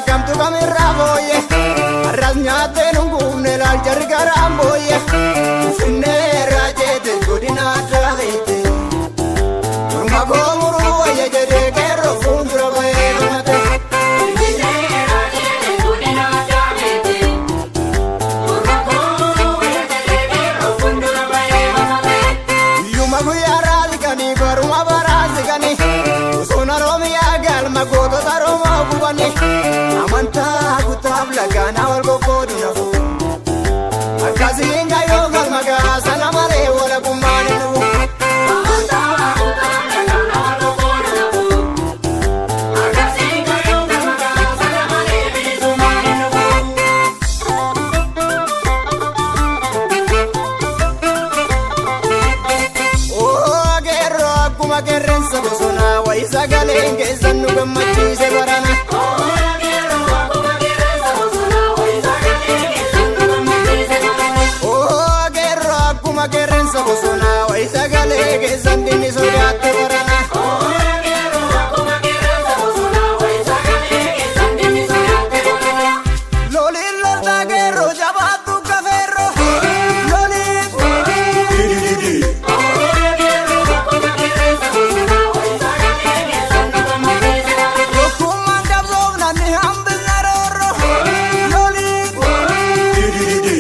kamtu kamirra boye arras nyaate nungumne lal jarri garam boye finne rajete godina dravete urma gomuru boye jede gerro fundra boye mate finne rajete godina dravete urma gomuru boye jede gerro fundra boye mate yuma guyara digani baruma barazigani usona romiya galma goto taroma kubani amanta kutab lagana wal gokodu nafu akazinga yo galma gasa namare wala kumani nu amanta kutab lagana wal gokodu nafu akazinga yo galma gasa namare bizumani nu oh gerro akuma gerrensa bosona wa isagalenge sanu gammachi se barana Gerrensa bosona wa isagale ge sandini soyaate barana kuma gerrensa bosona wa isagale ge sandini soyaate barana loli lorda gerro jabatu kaferro loli didi kuma gerrensa bosona wa isagale ge sandini soyaate barana kuma dabzona ni hambil naroro loli didi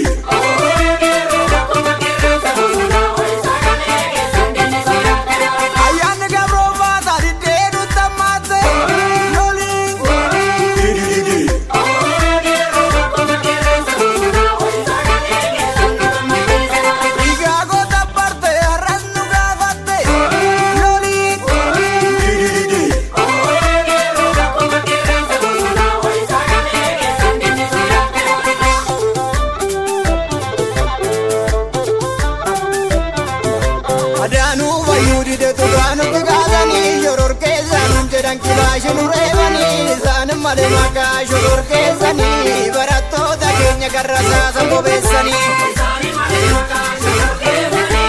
adanu bayudi de tudanu bigadani yoror kezan jedan kilashinu revani zan male maka yoror kezani barato da kenya garasa sambo besani zan male maka yoror kezani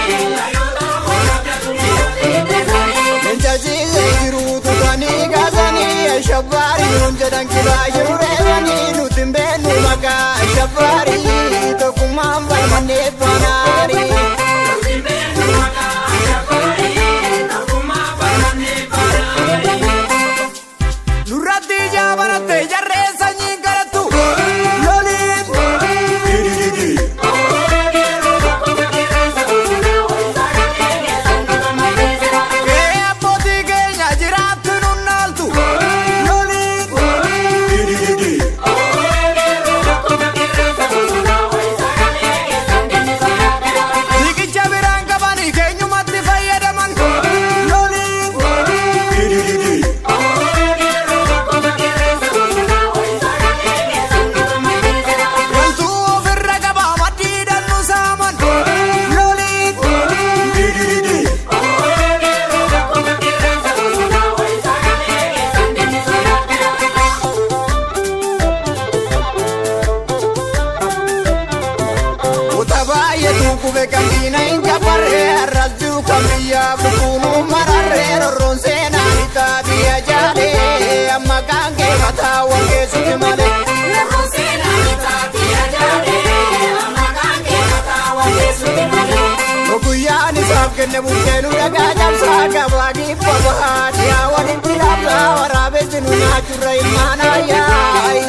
ayuda hoya tu menjaji ziru tudani gazani shabari jedan kilashinu revani nutimbe nu maka shabari to kumamba mane panari Kube kambina inja parre arrazu kambiya bukunu mararre ronsena ita biya jale amma kange kata wange sumale ronsena ita biya jale amma kange kata wange sumale okuyani sabkene bukenu daga jamsa kabagi pabahati awadin tilabla warabe jinu nachura imana ya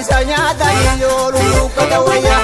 isanya danyolu kadawaya